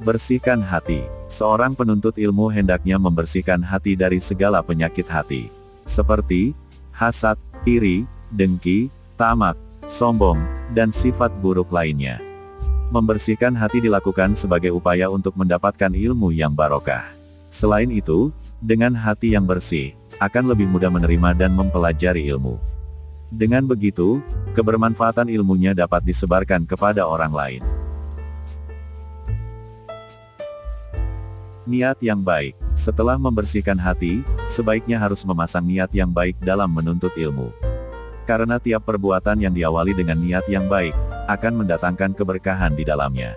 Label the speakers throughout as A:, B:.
A: Bersihkan hati. Seorang penuntut ilmu hendaknya membersihkan hati dari segala penyakit hati, seperti hasad, iri, dengki, tamak, sombong, dan sifat buruk lainnya. Membersihkan hati dilakukan sebagai upaya untuk mendapatkan ilmu yang barokah. Selain itu, dengan hati yang bersih, akan lebih mudah menerima dan mempelajari ilmu. Dengan begitu, kebermanfaatan ilmunya dapat disebarkan kepada orang lain. Niat yang baik. Setelah membersihkan hati, sebaiknya harus memasang niat yang baik dalam menuntut ilmu. Karena tiap perbuatan yang diawali dengan niat yang baik, akan mendatangkan keberkahan di dalamnya.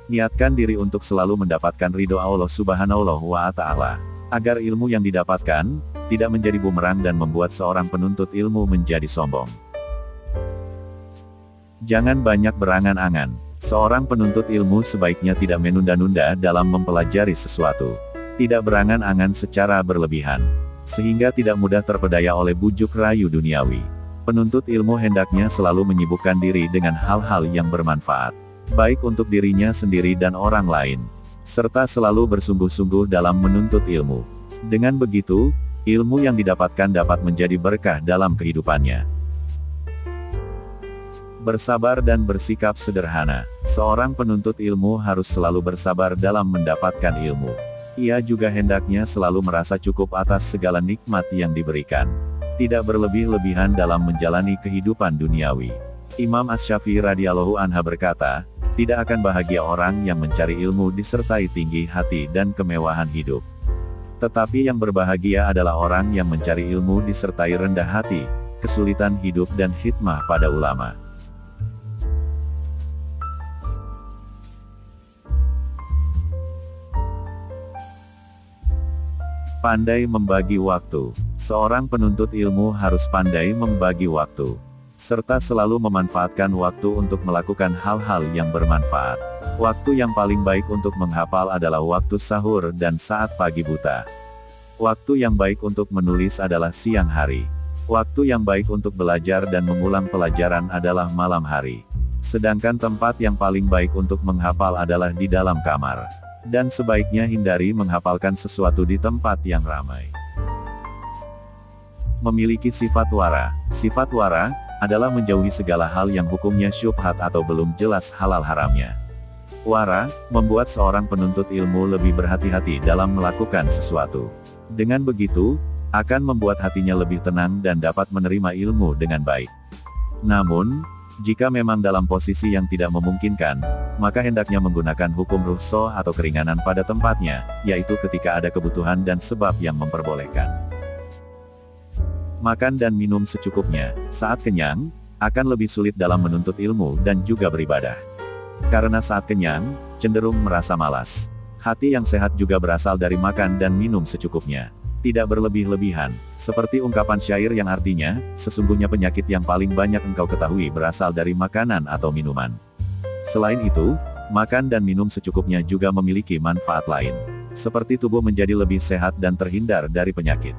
A: Niatkan diri untuk selalu mendapatkan ridho Allah Subhanahu wa Ta'ala, agar ilmu yang didapatkan, tidak menjadi bumerang dan membuat seorang penuntut ilmu menjadi sombong. Jangan banyak berangan-angan. Seorang penuntut ilmu sebaiknya tidak menunda-nunda dalam mempelajari sesuatu. Tidak berangan-angan secara berlebihan, sehingga tidak mudah terpedaya oleh bujuk rayu duniawi. Penuntut ilmu hendaknya selalu menyibukkan diri dengan hal-hal yang bermanfaat, baik untuk dirinya sendiri dan orang lain, serta selalu bersungguh-sungguh dalam menuntut ilmu. Dengan begitu, ilmu yang didapatkan dapat menjadi berkah dalam kehidupannya. Bersabar dan bersikap sederhana. Seorang penuntut ilmu harus selalu bersabar dalam mendapatkan ilmu. Ia juga hendaknya selalu merasa cukup atas segala nikmat yang diberikan. Tidak berlebih-lebihan dalam menjalani kehidupan duniawi. Imam Asy-Syafi'i radhiyallahu anha berkata, tidak akan bahagia orang yang mencari ilmu disertai tinggi hati dan kemewahan hidup. Tetapi yang berbahagia adalah orang yang mencari ilmu disertai rendah hati, kesulitan hidup dan khidmah pada ulama. Pandai membagi waktu. Seorang penuntut ilmu harus pandai membagi waktu, serta selalu memanfaatkan waktu untuk melakukan hal-hal yang bermanfaat. Waktu yang paling baik untuk menghafal adalah waktu sahur dan saat pagi buta. Waktu yang baik untuk menulis adalah siang hari. Waktu yang baik untuk belajar dan mengulang pelajaran adalah malam hari. Sedangkan tempat yang paling baik untuk menghafal adalah di dalam kamar. Dan sebaiknya hindari menghafalkan sesuatu di tempat yang ramai. Memiliki sifat wara. Sifat wara adalah menjauhi segala hal yang hukumnya syubhat atau belum jelas halal haramnya. Wara membuat seorang penuntut ilmu lebih berhati-hati dalam melakukan sesuatu. Dengan begitu, akan membuat hatinya lebih tenang dan dapat menerima ilmu dengan baik. Namun, jika memang dalam posisi yang tidak memungkinkan, maka hendaknya menggunakan hukum rukhsah atau keringanan pada tempatnya, yaitu ketika ada kebutuhan dan sebab yang memperbolehkan. Makan dan minum secukupnya. Saat kenyang, akan lebih sulit dalam menuntut ilmu dan juga beribadah. Karena saat kenyang, cenderung merasa malas. Hati yang sehat juga berasal dari makan dan minum secukupnya. Tidak berlebih-lebihan, seperti ungkapan syair yang artinya, sesungguhnya penyakit yang paling banyak engkau ketahui berasal dari makanan atau minuman. Selain itu, makan dan minum secukupnya juga memiliki manfaat lain, seperti tubuh menjadi lebih sehat dan terhindar dari penyakit.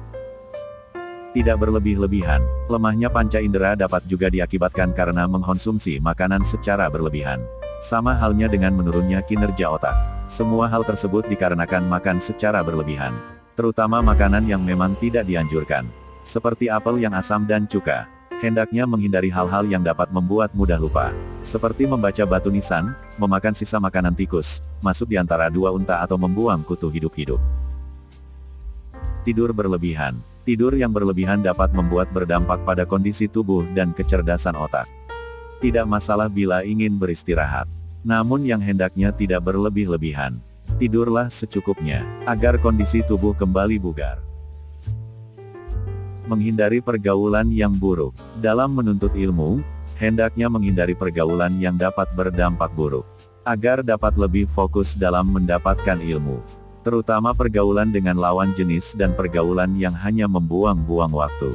A: Tidak berlebih-lebihan, lemahnya panca indera dapat juga diakibatkan karena mengkonsumsi makanan secara berlebihan. Sama halnya dengan menurunnya kinerja otak. Semua hal tersebut dikarenakan makan secara berlebihan. Terutama makanan yang memang tidak dianjurkan, seperti apel yang asam dan cuka. Hendaknya menghindari hal-hal yang dapat membuat mudah lupa, seperti membaca batu nisan, memakan sisa makanan tikus, masuk di antara dua unta atau membuang kutu hidup-hidup. Tidur berlebihan. Tidur yang berlebihan dapat membuat berdampak pada kondisi tubuh dan kecerdasan otak. Tidak masalah bila ingin beristirahat, namun yang hendaknya tidak berlebih-lebihan. Tidurlah secukupnya, agar kondisi tubuh kembali bugar. Menghindari pergaulan yang buruk. Dalam menuntut ilmu, hendaknya menghindari pergaulan yang dapat berdampak buruk, agar dapat lebih fokus dalam mendapatkan ilmu. Terutama pergaulan dengan lawan jenis dan pergaulan yang hanya membuang-buang waktu.